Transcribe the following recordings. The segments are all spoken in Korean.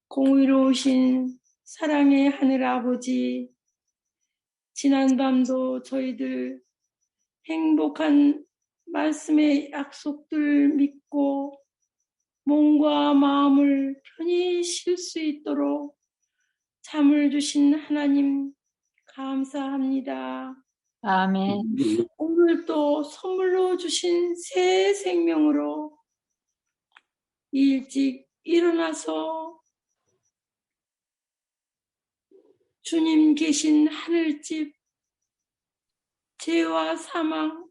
공의로우신 사랑의 하늘 아버지, 지난밤도 저희들 행복한 말씀의 약속들 믿고 몸과 마음을 편히 쉴 수 있도록 잠을 주신 하나님 감사합니다. 아멘. 오늘 또 선물로 주신 새 생명으로 일찍 일어나서 주님 계신 하늘집, 죄와 사망,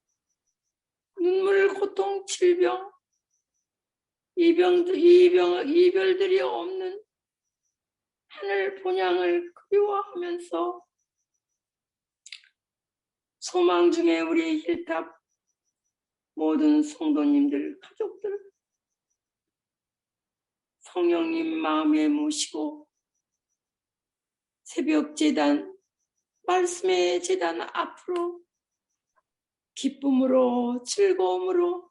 눈물, 고통, 질병, 이별들이 없는 하늘 본향을 그리워하면서 소망 중에 우리 힐탑 모든 성도님들, 가족들, 성령님 마음에 모시고 새벽 제단, 말씀의 제단 앞으로 기쁨으로 즐거움으로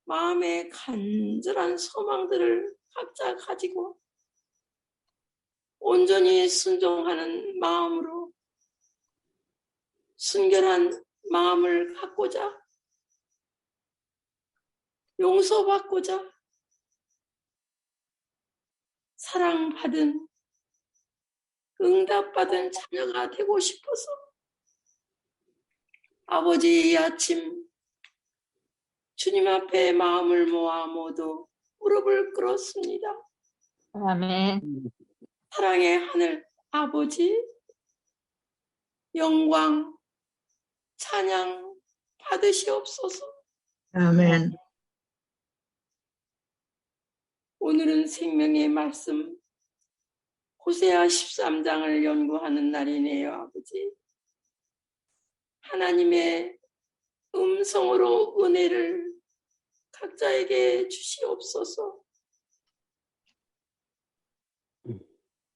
마음의 간절한 소망들을 각자 가지고 온전히 순종하는 마음으로 순결한 마음을 갖고자 용서받고자 사랑받은 응답받은 자녀가 되고 싶어서 아버지 이 아침 주님 앞에 마음을 모아 모두 무릎을 꿇었습니다. 아멘. 사랑의 하늘 아버지, 영광, 찬양 받으시옵소서. 아멘. 오늘은 생명의 말씀 호세아 13장을 연구하는 날이네요. 아버지, 하나님의 음성으로 은혜를 각자에게 주시옵소서.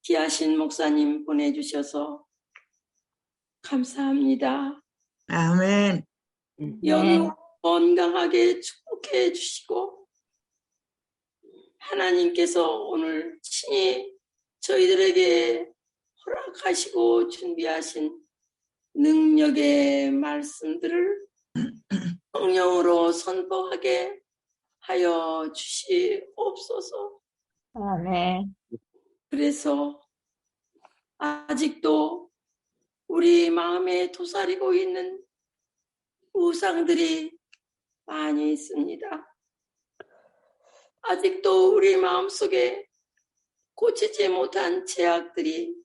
귀하신 목사님 보내주셔서 감사합니다. 아멘. 영육 건강하게 축복해 주시고 하나님께서 오늘 친히 저희들에게 허락하시고 준비하신 능력의 말씀들을 성령으로 선포하게 하여 주시옵소서. 아멘. 그래서 아직도 우리 마음에 도사리고 있는 우상들이 많이 있습니다. 아직도 우리 마음속에 고치지 못한 죄악들이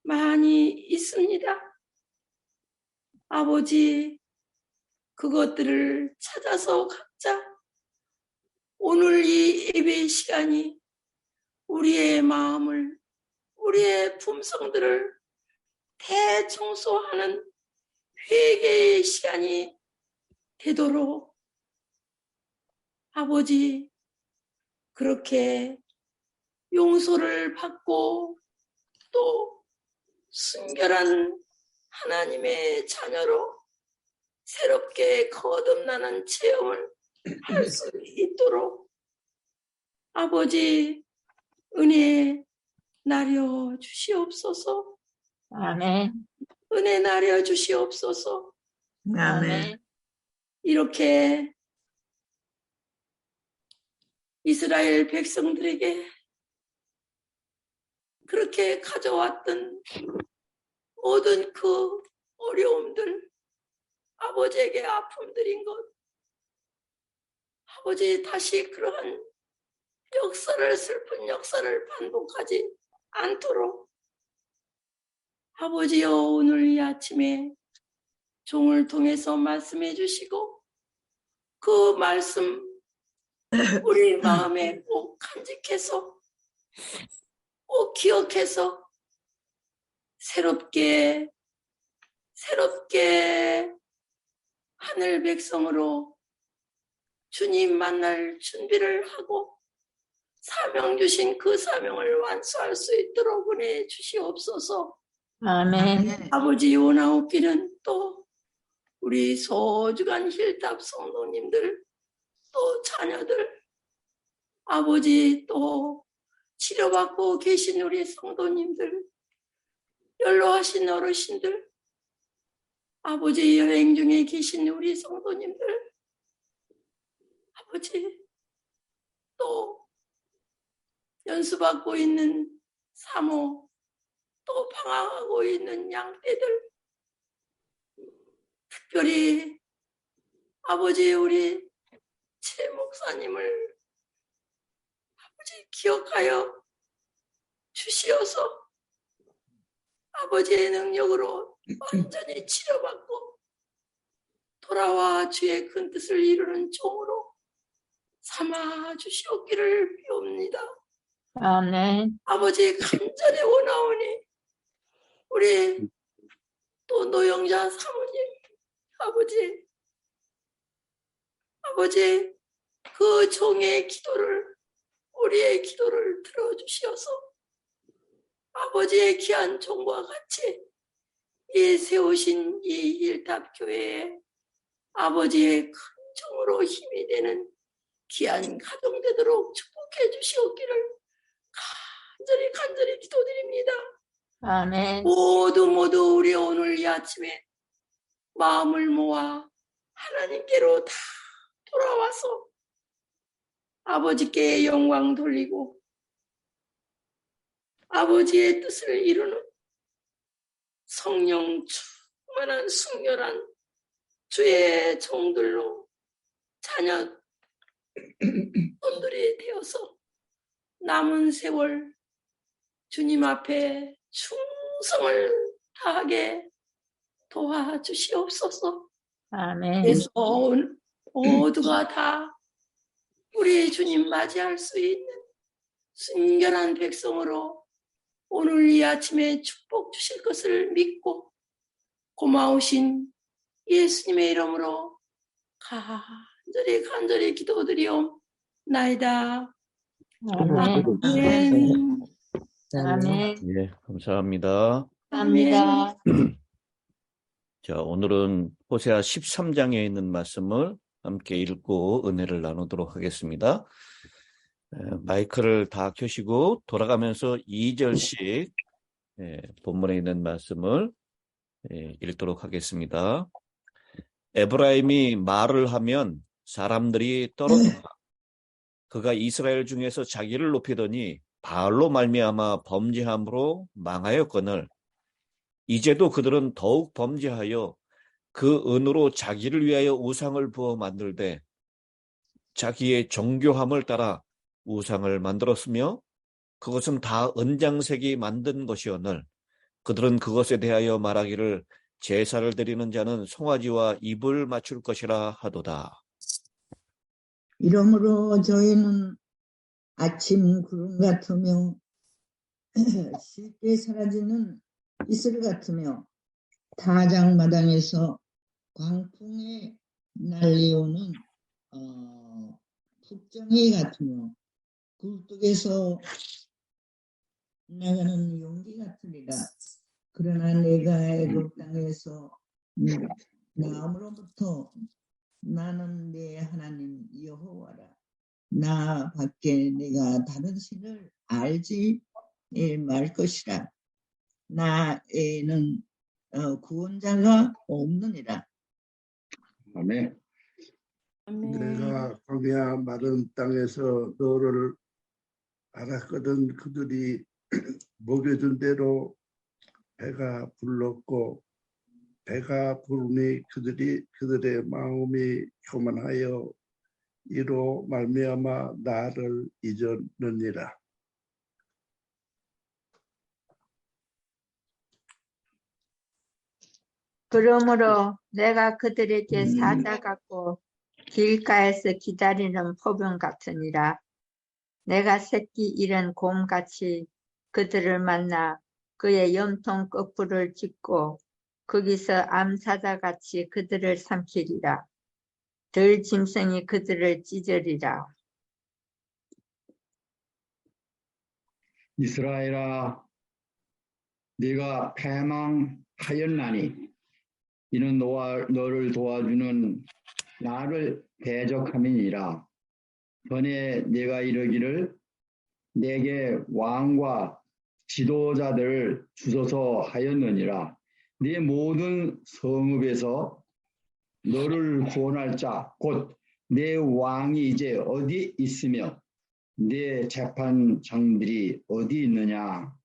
많이 있습니다. 아버지, 그것들을 찾아서 각자 오늘 이 예배 시간이 우리의 마음을, 우리의 품성들을 대청소하는 회개의 시간이 되도록 아버지, 그렇게 용서를 받고 또 순결한 하나님의 자녀로 새롭게 거듭나는 체험을 할 수 있도록 아버지 은혜 나려 주시옵소서. 아멘. 은혜 나려 주시옵소서. 아멘. 이렇게 이스라엘 백성들에게 그렇게 가져왔던 모든 그 어려움들, 아버지에게 아픔들인 것, 아버지 다시 그러한 역사를, 슬픈 역사를 반복하지 않도록 아버지여 오늘 이 아침에 종을 통해서 말씀해 주시고 그 말씀 우리 마음에 꼭 간직해서 꼭 기억해서 새롭게 하늘 백성으로 주님 만날 준비를 하고 사명 주신 그 사명을 완수할 수 있도록 은혜 주시옵소서. 아멘. 아버지 원하옵기는 또 우리 소중한 힐탑 성도님들 또 자녀들 아버지 또 치료받고 계신 우리 성도님들, 연로하신 어르신들, 아버지 여행 중에 계신 우리 성도님들, 아버지 또 연수받고 있는 사모, 또 방황하고 있는 양떼들, 특별히 아버지 우리 최 목사님을 아버지 기억하여 주시어서 아버지의 능력으로 완전히 치료받고 돌아와 주의 큰 뜻을 이루는 종으로 삼아 주시옵기를 비옵니다. 아멘. 아버지 간절히 원하오니 우리 또 노영자 사모님, 아버지 그 종의 기도를, 우리의 기도를 들어주시어서 아버지의 귀한 종과 같이 이 세우신 이 힐탑교회에 아버지의 큰 종으로 힘이 되는 귀한 가정 되도록 축복해 주시옵기를 간절히 기도드립니다. 아멘. 모두 우리 오늘 이 아침에 마음을 모아 하나님께로 다 돌아와서 아버지께 영광 돌리고 아버지의 뜻을 이루는 성령 충만한 순결한 주의 종들로 자녀 손들이 되어서 남은 세월 주님 앞에 충성을 다하게 도와주시옵소서. 아멘. 그래서 모두가 다 우리 주님 맞이할 수 있는 순결한 백성으로 오늘 이 아침에 축복 주실 것을 믿고 고마우신 예수님의 이름으로 간절히 기도드리옵나이다. 아멘. 아멘. 아멘. 예, 감사합니다. 감사합니다. 자, 오늘은 호세아 13장에 있는 말씀을 함께 읽고 은혜를 나누도록 하겠습니다. 마이크를 다 켜시고 돌아가면서 2절씩 본문에 있는 말씀을 읽도록 하겠습니다. 에브라임이 말을 하면 사람들이 떨어진다. 그가 이스라엘 중에서 자기를 높이더니 바알로 말미암아 범죄함으로 망하였거늘 이제도 그들은 더욱 범죄하여 그 은으로 자기를 위하여 우상을 부어 만들되 자기의 정교함을 따라 우상을 만들었으며 그것은 다 은장색이 만든 것이오늘 그들은 그것에 대하여 말하기를 제사를 드리는 자는 송아지와 입을 맞출 것이라 하도다. 이러므로 저희는 아침 구름 같으며 쉽게 사라지는 이슬 같으며 타작마당에서 광풍에 날리오는 북정이 같으며 굴뚝에서 나가는 용기 같으리라. 그러나 내가 애굽 땅에서 나음으로부터 나는 내 하나님 여호와라. 나 밖에 내가 다른 신을 알지 말 것이라. 나에는 구원자가 없느니라. 아멘. 내가 광야 마른 땅에서 너를 알았거든. 그들이 먹여준 대로 배가 불렀고 배가 부르니 그들의 마음이 교만하여 이로 말미암아 나를 잊었느니라. 그러므로 내가 그들에게 사자 같고 길가에서 기다리는 포병 같으니라. 내가 새끼 잃은 곰같이 그들을 만나 그의 염통 거풀을 짚고 거기서 암사자같이 그들을 삼키리라. 들 짐승이 그들을 찢으리라. 이스라엘아, 네가 패망하였나니 이는 너를 도와주는 나를 대적함이니라. 전에 내가 이르기를 내게 왕과 지도자들을 주소서 하였느니라. 네 모든 성읍에서 너를 구원할 자, 곧 내 왕이 이제 어디 있으며 네 재판장들이 어디 있느냐.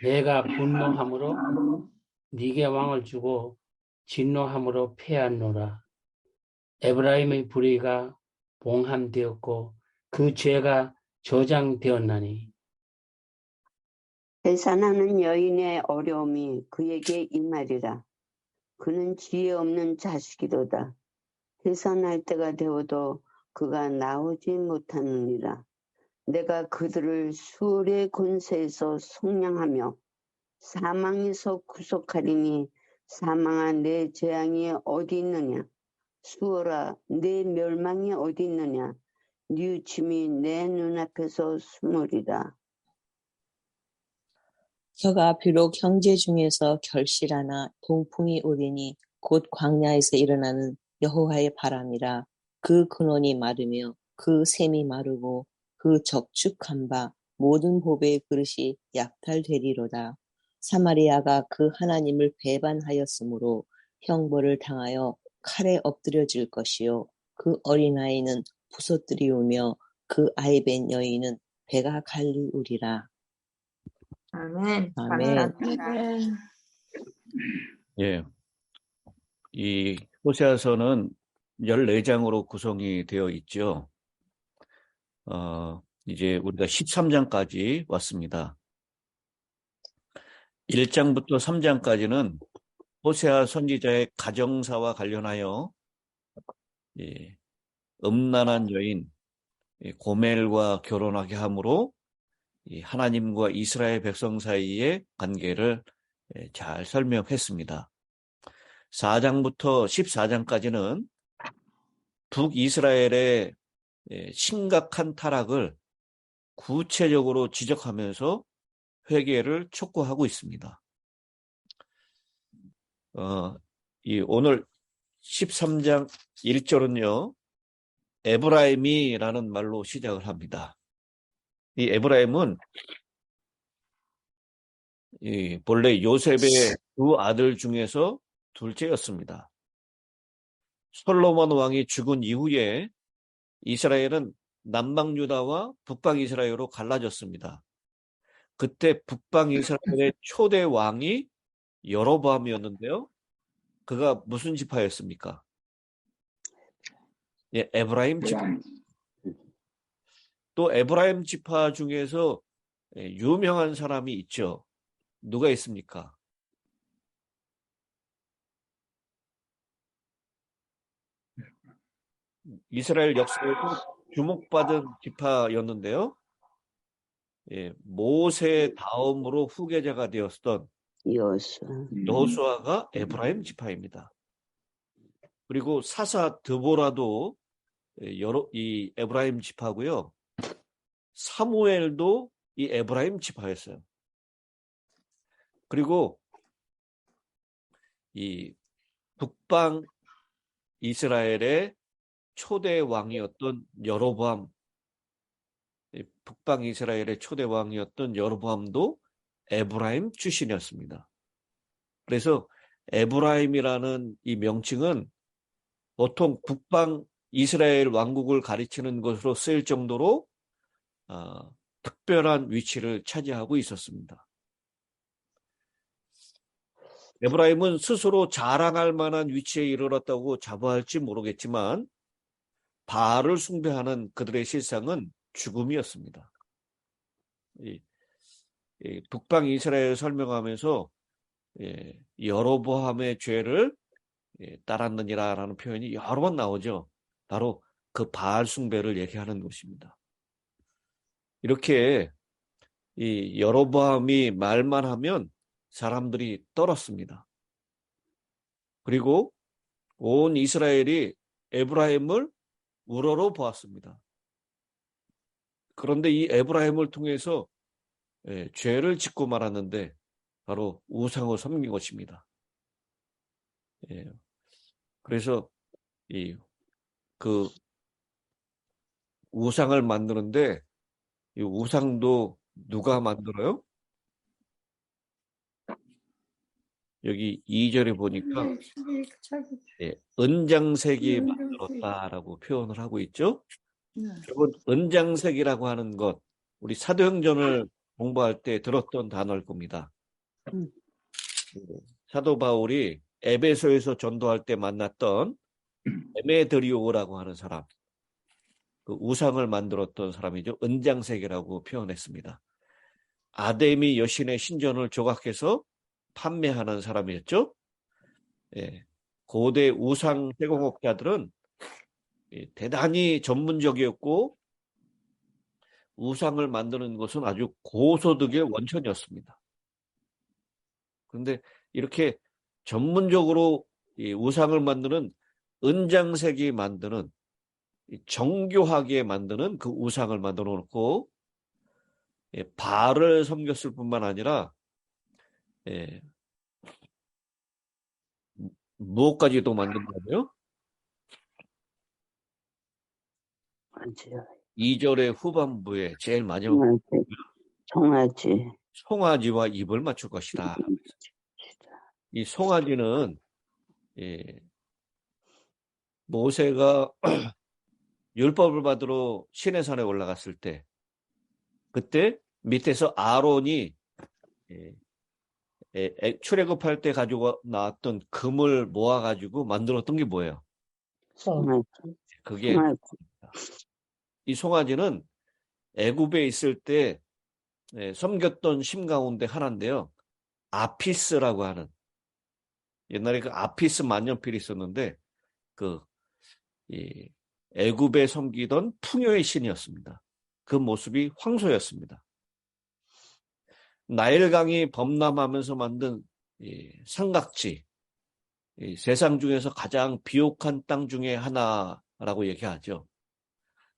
내가 분노함으로 네게 왕을 주고 진노함으로 패하노라. 에브라임의 불의가 봉함되었고 그 죄가 저장되었나니 배산하는 여인의 어려움이 그에게 임하리라. 그는 지혜 없는 자식이로다. 해산할 때가 되어도 그가 나오지 못하느니라. 내가 그들을 수울의 권세에서 속량하며 사망에서 구속하리니 사망아 내 재앙이 어디 있느냐. 수월아 내 멸망이 어디 있느냐. 뉘우침이 내 눈앞에서 숨으리라. 저가 비록 형제 중에서 결실하나 동풍이 오리니 곧 광야에서 일어나는 여호와의 바람이라. 그 근원이 마르며 그 샘이 마르고 그 적축한 바 모든 보배의 그릇이 약탈되리로다. 사마리아가 그 하나님을 배반하였으므로 형벌을 당하여 칼에 엎드려질 것이요 그 어린아이는 부서뜨리우며 그 아이벤 여인은 배가 갈리우리라. 아멘. 아멘. 감사합니다. 예. 이 호세아서는 14장으로 구성이 되어 있죠. 이제 우리가 13장까지 왔습니다. 1장부터 3장까지는 호세아 선지자의 가정사와 관련하여 음란한 여인 고멜과 결혼하게 함으로 하나님과 이스라엘 백성 사이의 관계를 잘 설명했습니다. 4장부터 14장까지는 북이스라엘의 심각한 타락을 구체적으로 지적하면서 회개를 촉구하고 있습니다. 오늘 13장 1절은요, 에브라임이라는 말로 시작을 합니다. 이 에브라임은 본래 요셉의 두 아들 중에서 둘째였습니다. 솔로몬 왕이 죽은 이후에 이스라엘은 남방 유다와 북방 이스라엘로 갈라졌습니다. 그때 북방 이스라엘의 초대 왕이 여로보암이었는데요. 그가 무슨 지파였습니까? 예, 에브라임 지파. 또 에브라임 지파 중에서 유명한 사람이 있죠. 누가 있습니까? 이스라엘 역사에서 주목받은 지파였는데요. 예, 모세 다음으로 후계자가 되었던 여호수아가 에브라임 지파입니다. 그리고 사사 드보라도 이 에브라임 지파고요. 사무엘도 이 에브라임 지파였어요. 그리고 이 북방 이스라엘의 초대 왕이었던 여로보암, 북방 이스라엘의 초대 왕이었던 여로보암도 에브라임 출신이었습니다. 그래서 에브라임이라는 이 명칭은 보통 북방 이스라엘 왕국을 가리키는 것으로 쓰일 정도로 특별한 위치를 차지하고 있었습니다. 에브라임은 스스로 자랑할 만한 위치에 이르렀다고 자부할지 모르겠지만 바알을 숭배하는 그들의 실상은 죽음이었습니다. 북방 이스라엘을 설명하면서 여로보암의 죄를 따랐느니라라는 표현이 여러 번 나오죠. 바로 그 바알 숭배를 얘기하는 것입니다. 이렇게 이 여로보암이 말만 하면 사람들이 떨었습니다. 그리고 온 이스라엘이 에브라임을 우러러 보았습니다. 그런데 이 에브라임을 통해서 죄를 짓고 말았는데 바로 우상을 섬긴 것입니다. 그래서 그 우상을 만드는데 이 우상도 누가 만들어요? 여기 2절에 보니까 은장색이 만들었다라고 표현을 하고 있죠. 결국 은장색이라고 하는 것, 우리 사도행전을 공부할 때 들었던 단어일 겁니다. 사도 바울이 에베소에서 전도할 때 만났던 데메드리오라고 하는 사람, 그 우상을 만들었던 사람이죠. 은장색이라고 표현했습니다. 아데미 여신의 신전을 조각해서 판매하는 사람이었죠. 예, 고대 우상 제공업자들은 대단히 전문적이었고 우상을 만드는 것은 아주 고소득의 원천이었습니다. 그런데 이렇게 전문적으로 이 우상을 만드는 은장색이 만드는 정교하게 만드는 그 우상을 만들어 놓고 바알을 섬겼을 뿐만 아니라 무엇까지도 만든다고요? 2절의 후반부에 제일 마지막 송아지와 입을 맞출 것이다. 이 송아지는 모세가 율법을 받으러 시내산에 올라갔을 때 그때 밑에서 아론이 출애굽할 때 가지고 나왔던 금을 모아가지고 만들었던 게 뭐예요? 그게 이 송아지는 애굽에 있을 때 섬겼던 심 가운데 하나인데요. 아피스라고 하는 옛날에 그 아피스 만년필이 있었는데 애굽에 섬기던 풍요의 신이었습니다. 그 모습이 황소였습니다. 나일강이 범람하면서 만든 삼각지, 세상 중에서 가장 비옥한 땅 중에 하나라고 얘기하죠.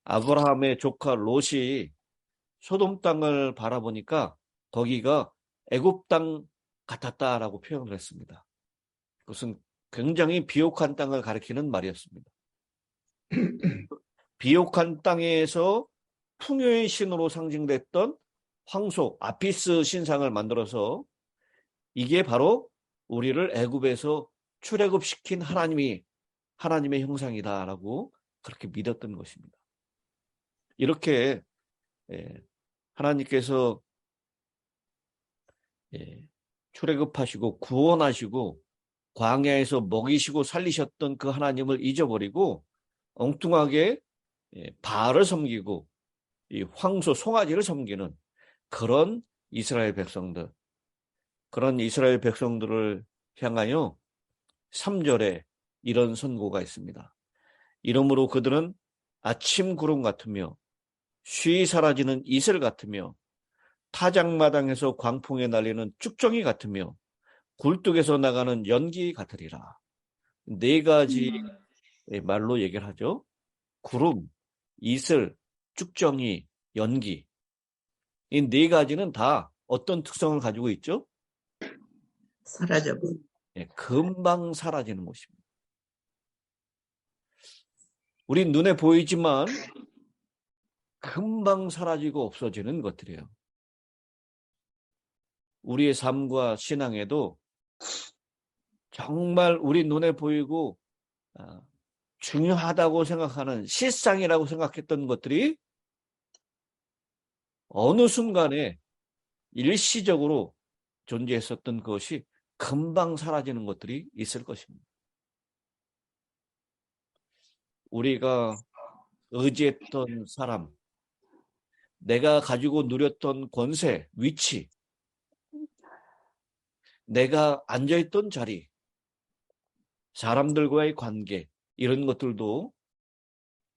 아브라함의 조카 롯이 소돔 땅을 바라보니까 거기가 애굽 땅 같았다라고 표현을 했습니다. 그것은 굉장히 비옥한 땅을 가리키는 말이었습니다. 비옥한 땅에서 풍요의 신으로 상징됐던 황소, 아피스 신상을 만들어서 이게 바로 우리를 애굽에서 출애굽시킨 하나님의 형상이다라고 그렇게 믿었던 것입니다. 이렇게 하나님께서 출애굽하시고 구원하시고 광야에서 먹이시고 살리셨던 그 하나님을 잊어버리고 엉뚱하게 바알을 섬기고 이 황소, 송아지를 섬기는 그런 이스라엘 백성들을 향하여 3절에 이런 선고가 있습니다. 이러므로 그들은 아침 구름 같으며 쉬이 사라지는 이슬 같으며 타작마당에서 광풍에 날리는 쭉정이 같으며 굴뚝에서 나가는 연기 같으리라. 4가지 말로 얘기를 하죠. 구름, 이슬, 쭉정이, 연기. 이 4가지는 다 어떤 특성을 가지고 있죠? 사라져버려. 금방 사라지는 것입니다. 우리 눈에 보이지만 금방 사라지고 없어지는 것들이에요. 우리의 삶과 신앙에도 정말 우리 눈에 보이고 중요하다고 생각하는 실상이라고 생각했던 것들이 어느 순간에 일시적으로 존재했었던 것이 금방 사라지는 것들이 있을 것입니다. 우리가 의지했던 사람, 내가 가지고 누렸던 권세, 위치, 내가 앉아있던 자리, 사람들과의 관계, 이런 것들도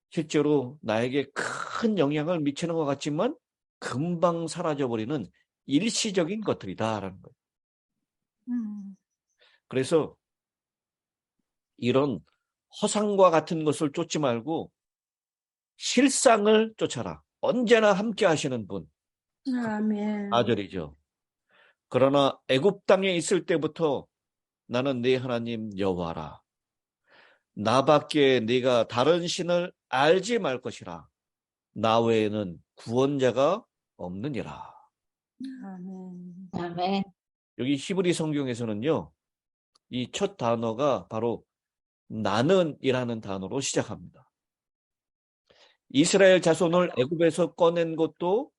실제로 나에게 큰 영향을 미치는 것 같지만 금방 사라져버리는 일시적인 것들이다라는 거예요. 그래서 이런 허상과 같은 것을 쫓지 말고 실상을 쫓아라. 언제나 함께 하시는 분. 아멘. 4절이죠. 그러나 애굽 땅에 있을 때부터 나는 네 하나님 여호와라. 나밖에 네가 다른 신을 알지 말 것이라. 나 외에는 구원자가 없느니라. 아멘. 아멘. 여기 히브리 성경에서는요, 이 첫 단어가 바로 나는이라는 단어로 시작합니다. 이스라엘 자손을 애굽에서 꺼낸 것도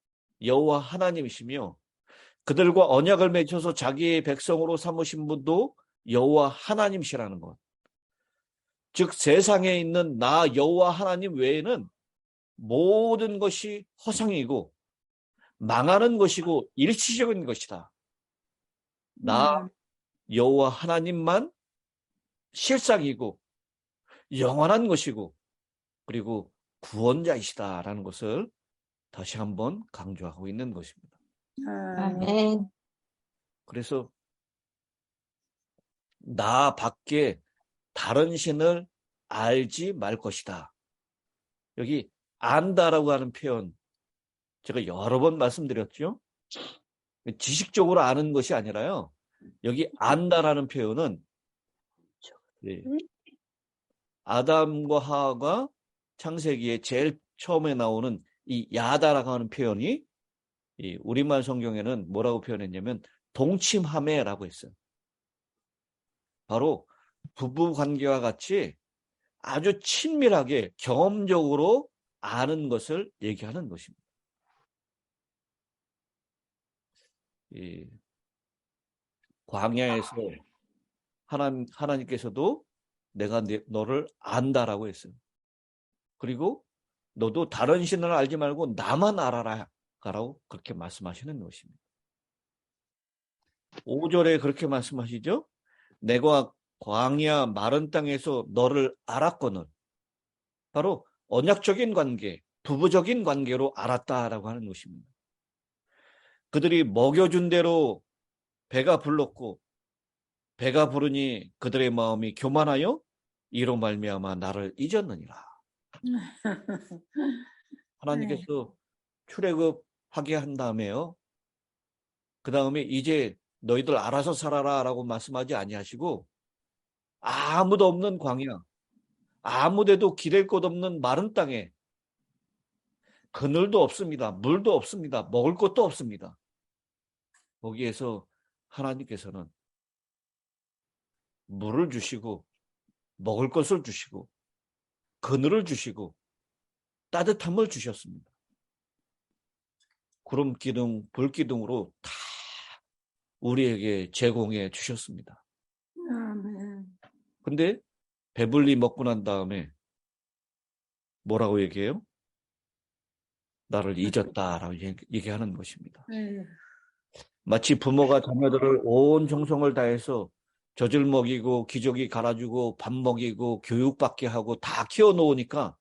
여호와 하나님이시며 그들과 언약을 맺혀서 자기의 백성으로 삼으신 분도 여호와 하나님이시라는 것. 즉 세상에 있는 나 여호와 하나님 외에는 모든 것이 허상이고 망하는 것이고 일시적인 것이다. 나 여호와 하나님만 실상이고 영원한 것이고 그리고 구원자이시다라는 것을 다시 한번 강조하고 있는 것입니다. 아멘. 그래서 나 밖에 다른 신을 알지 말 것이다. 여기 안다라고 하는 표현 제가 여러 번 말씀드렸죠. 지식적으로 아는 것이 아니라요. 여기 안다라는 표현은 아담과 하와가 창세기에 제일 처음에 나오는 이 야다라고 하는 표현이 이 우리말 성경에는 뭐라고 표현했냐면 동침하매라고 했어요. 바로 부부 관계와 같이 아주 친밀하게 경험적으로 아는 것을 얘기하는 것입니다. 이 광야에서 하나님께서도 내가 너를 안다라고 했어요. 그리고 너도 다른 신을 알지 말고 나만 알아라 라고 그렇게 말씀하시는 것입니다. 5절에 그렇게 말씀하시죠. 내가 광야 마른 땅에서 너를 알았거늘. 바로 언약적인 관계, 부부적인 관계로 알았다라고 하는 것입니다. 그들이 먹여준 대로 배가 불렀고 배가 부르니 그들의 마음이 교만하여 이로 말미암아 나를 잊었느니라. 하나님께서 출애굽하게 한 다음에요. 그 다음에 이제 너희들 알아서 살아라 라고 말씀하지 아니하시고 아무도 없는 광야, 아무데도 기댈 곳 없는 마른 땅에 그늘도 없습니다. 물도 없습니다. 먹을 것도 없습니다. 거기에서 하나님께서는 물을 주시고 먹을 것을 주시고 그늘을 주시고 따뜻함을 주셨습니다. 구름 기둥, 불 기둥으로 다 우리에게 제공해 주셨습니다. 아멘. 근데 배불리 먹고 난 다음에 뭐라고 얘기해요? 나를 잊었다라고 얘기하는 것입니다. 네. 마치 부모가 자녀들을 온 정성을 다해서 젖을 먹이고 기저귀 갈아주고 밥 먹이고 교육받게 하고 다 키워놓으니까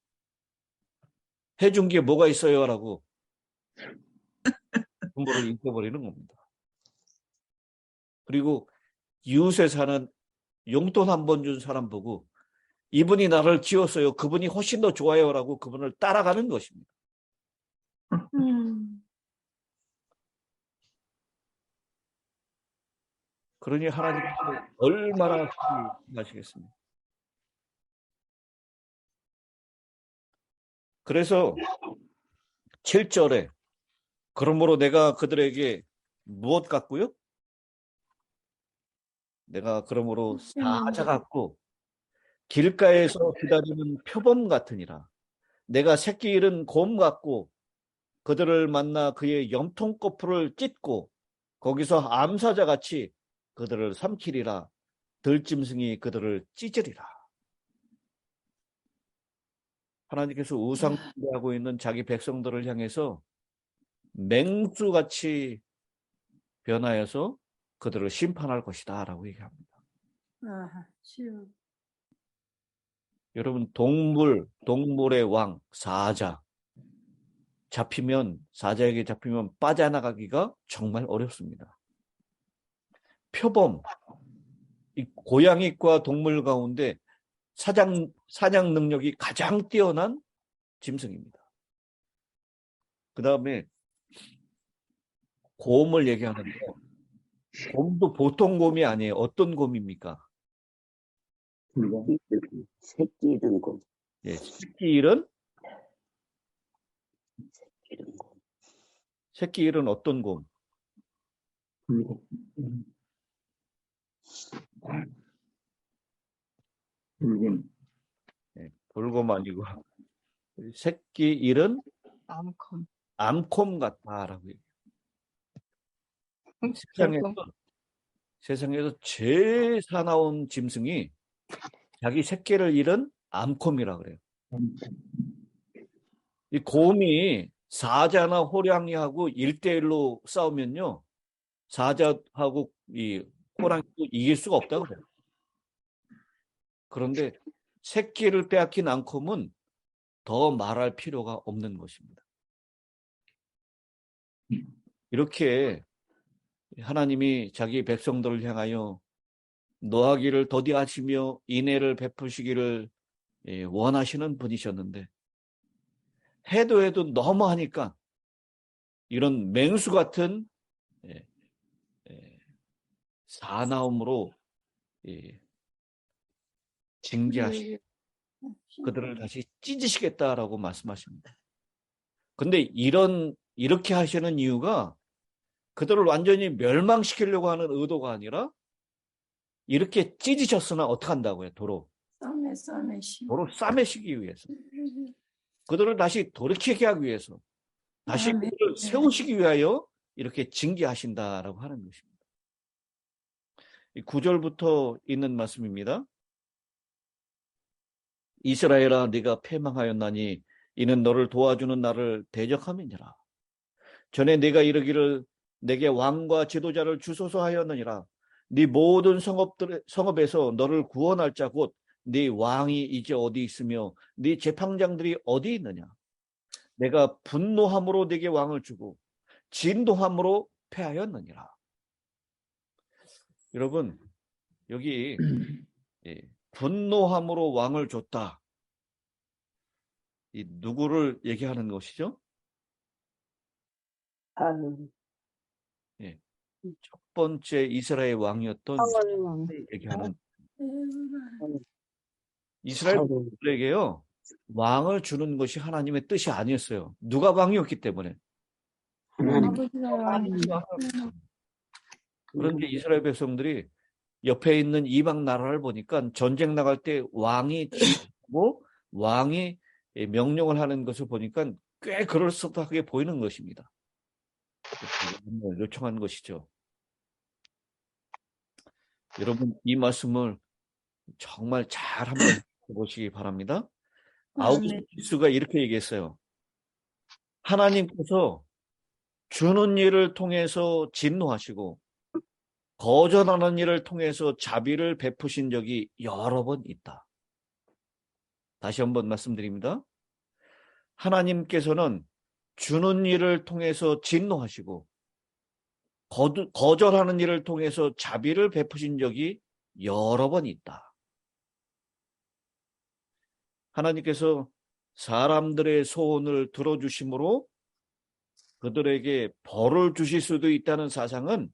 해준 게 뭐가 있어요? 라고 부모를 잊어버리는 겁니다. 그리고 이웃에 사는 용돈 한 번 준 사람 보고 이분이 나를 키웠어요. 그분이 훨씬 더 좋아요. 라고 그분을 따라가는 것입니다. 그러니 하나님께서 얼마나 하시겠습니까? 그래서 7절에 그러므로 내가 그들에게 무엇 같고요? 내가 그러므로 사자 같고 길가에서 기다리는 표범 같으니라. 내가 새끼 잃은 곰 같고 그들을 만나 그의 염통꺼풀을 찢고 거기서 암사자같이 그들을 삼키리라. 들짐승이 그들을 찢으리라. 하나님께서 우상 숭배하고 있는 자기 백성들을 향해서 맹수같이 변하여서 그들을 심판할 것이다 라고 얘기합니다. 아, 치유. 여러분 동물의 왕 사자 사자에게 잡히면 빠져나가기가 정말 어렵습니다. 표범 이 고양이과 동물 가운데 사냥 능력이 가장 뛰어난 짐승입니다. 그 다음에 곰을 얘기하는데 곰도 보통 곰이 아니에요. 어떤 곰입니까? 새끼 잃은 곰. 예, 새끼 잃은? 잃은 곰. 새끼 잃은 어떤 곰? 붉은 예, 불곰 아니고 새끼 잃은 암컴. 암콤 같다라고 얘기해요. 세상에서 제일 사나운 짐승이 자기 새끼를 잃은 암콤이라 그래요. 이 곰이 사자나 호랑이하고 1대1로 싸우면요, 사자하고 이 호랑이도 이길 수가 없다고 그래요. 그런데 새끼를 빼앗긴 암콤은 더 말할 필요가 없는 것입니다. 이렇게 하나님이 자기 백성들을 향하여 노하기를 더디하시며 인애를 베푸시기를 원하시는 분이셨는데, 해도 너무하니까 이런 맹수 같은 사나움으로 징계하시고 그들을 다시 찢으시겠다라고 말씀하십니다. 근데 이렇게 하시는 이유가 그들을 완전히 멸망시키려고 하는 의도가 아니라, 이렇게 찢으셨으나 어떡한다고요? 도로 싸매시기 위해서, 그들을 다시 돌이키게 하기 위해서, 다시 그들을 세우시기 위하여 이렇게 징계하신다라고 하는 것입니다. 9절부터 있는 말씀입니다. 이스라엘아, 네가 패망하였나니 이는 너를 도와주는 나를 대적함이니라. 전에 네가 이르기를 내게 왕과 지도자를 주소서 하였느니라. 네 모든 성읍에서 너를 구원할 자 곧 네 왕이 이제 어디 있으며 네 재판장들이 어디 있느냐. 내가 분노함으로 네게 왕을 주고 진노함으로 패하였느니라. 여러분, 여기 분노함으로 왕을 줬다. 이 누구를 얘기하는 것이죠? 첫 번째 이스라엘 왕이었던 얘기하는, 이스라엘에게요, 왕을 주는 것이 하나님의 뜻이 아니었어요. 누가 왕이었기 때문에. 그런데 이스라엘 백성들이 옆에 있는 이방 나라를 보니까 전쟁 나갈 때 왕이 지휘하고 왕이 명령을 하는 것을 보니까 꽤 그럴싸하게 보이는 것입니다. 요청한 것이죠. 여러분, 이 말씀을 정말 잘 한번 보시기 바랍니다. 아우구스투스가 이렇게 얘기했어요. 하나님께서 주는 일을 통해서 진노하시고 거절하는 일을 통해서 자비를 베푸신 적이 여러 번 있다. 다시 한번 말씀드립니다. 하나님께서는 주는 일을 통해서 진노하시고 거절하는 일을 통해서 자비를 베푸신 적이 여러 번 있다. 하나님께서 사람들의 소원을 들어주심으로 그들에게 벌을 주실 수도 있다는 사상은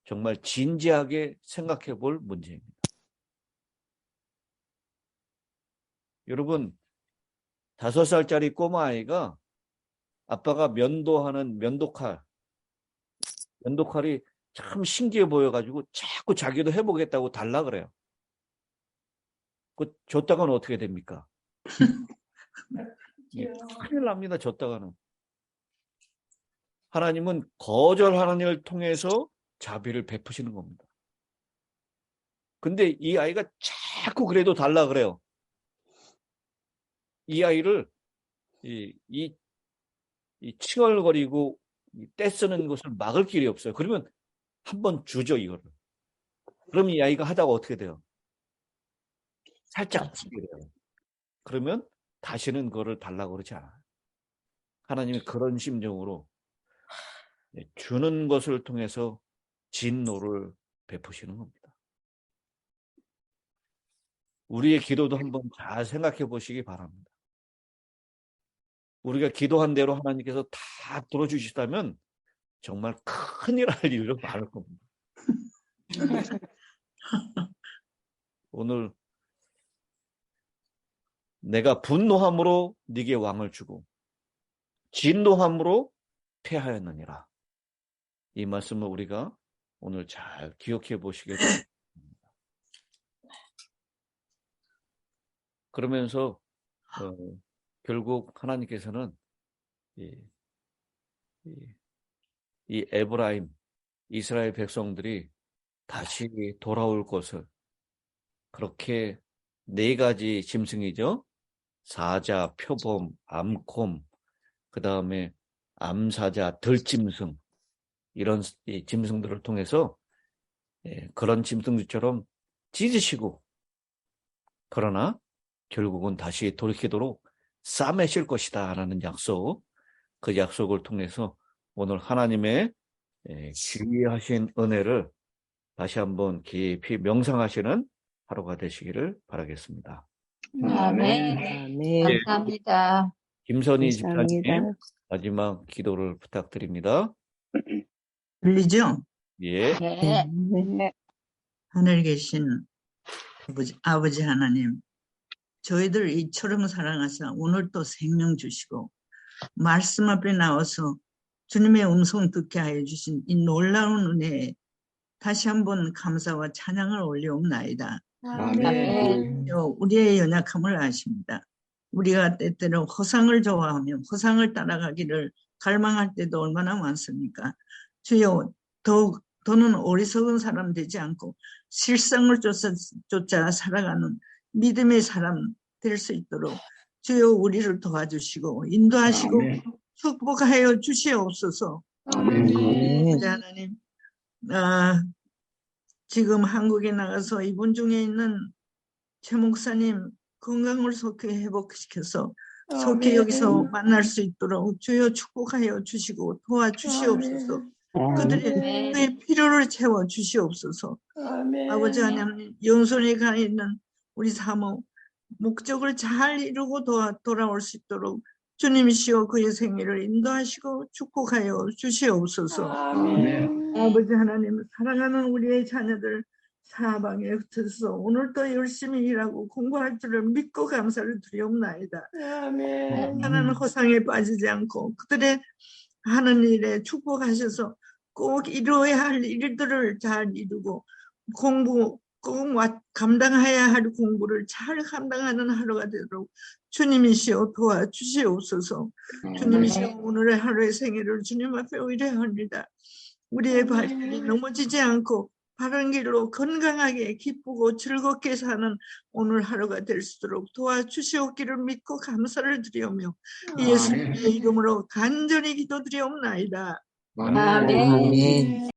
정말 진지하게 생각해 볼 문제입니다. 여러분, 5살짜리 꼬마아이가 아빠가 면도하는 면도칼이 참 신기해 보여가지고 자꾸 자기도 해보겠다고 달라 그래요. 그 줬다가는 어떻게 됩니까? 큰일 납니다. 줬다가는. 하나님은 거절하는 일을 통해서 자비를 베푸시는 겁니다. 근데 이 아이가 자꾸 그래도 달라 그래요. 이 아이를 이 칭얼거리고 떼쓰는 것을 막을 길이 없어요. 그러면 한번 주죠, 이거를. 그럼 이 아이가 하다가 어떻게 돼요? 살짝 주게 돼요. 그러면 다시는 그거를 달라고 그러지 않아요. 하나님이 그런 심정으로 주는 것을 통해서 진노를 베푸시는 겁니다. 우리의 기도도 한번 잘 생각해 보시기 바랍니다. 우리가 기도한 대로 하나님께서 다 들어주시다면 정말 큰일 할 일이 많을 겁니다. 오늘 내가 분노함으로 네게 왕을 주고 진노함으로 패하였느니라. 이 말씀을 우리가 오늘 잘 기억해 보시게 됩니다. 그러면서 결국 하나님께서는 이 에브라임, 이스라엘 백성들이 다시 돌아올 것을 그렇게 4가지 짐승이죠. 사자, 표범, 암곰, 그 다음에 암사자, 들짐승, 이런 이 짐승들을 통해서 그런 짐승들처럼 찢으시고, 그러나 결국은 다시 돌이키도록 싸매실 것이다 라는 약속, 그 약속을 통해서 오늘 하나님의 귀하신 은혜를 다시 한번 깊이 명상하시는 하루가 되시기를 바라겠습니다. 아멘. 아멘. 감사합니다. 김선희 집사님, 감사합니다. 마지막 기도를 부탁드립니다. 들리죠? 예. 네. 네. 하늘에 계신 아버지 하나님, 저희들 이처럼 사랑하사 오늘 또 생명 주시고 말씀 앞에 나와서 주님의 음성 듣게 하여 주신 이 놀라운 은혜에 다시 한번 감사와 찬양을 올려옵나이다. 아멘. 우리의 연약함을 아십니다. 우리가 때때로 허상을 좋아하며 허상을 따라가기를 갈망할 때도 얼마나 많습니까? 주여, 더는 어리석은 사람 되지 않고 실상을 쫓아 살아가는 믿음의 사람 될 수 있도록 주여 우리를 도와주시고 인도하시고 축복하여 주시옵소서. 아멘. 하나님, 지금 한국에 나가서 이분 중에 있는 최 목사님 건강을 속히 회복시켜서 속히 여기서 만날 수 있도록 주여 축복하여 주시고 도와주시옵소서. 그들의 필요를 채워 주시옵소서. 아버지 하나님, 영손에 가 있는 우리 사모 목적을 잘 이루고 돌아올 수 있도록 주님이시여 그의 생애를 인도하시고 축복하여 주시옵소서. 아버지 하나님, 사랑하는 우리의 자녀들 사방에 흩어서 오늘도 열심히 일하고 공부할 줄을 믿고 감사를 드리옵나이다. 하나는 허상에 빠지지 않고 그들의 하는 일에 축복하셔서 꼭 이루어야 할 일들을 잘 이루고 꼭 감당해야 할 공부를 잘 감당하는 하루가 되도록 주님이시여 도와주시옵소서. 주님이시여 오늘의 하루의 생애를 주님 앞에 의뢰합니다. 우리의 발길이 넘어지지 않고 바른 길로 건강하게 기쁘고 즐겁게 사는 오늘 하루가 될 수 있도록 도와주시옵기를 믿고 감사를 드리오며 예수님의 이름으로 간절히 기도드리옵나이다. 아멘.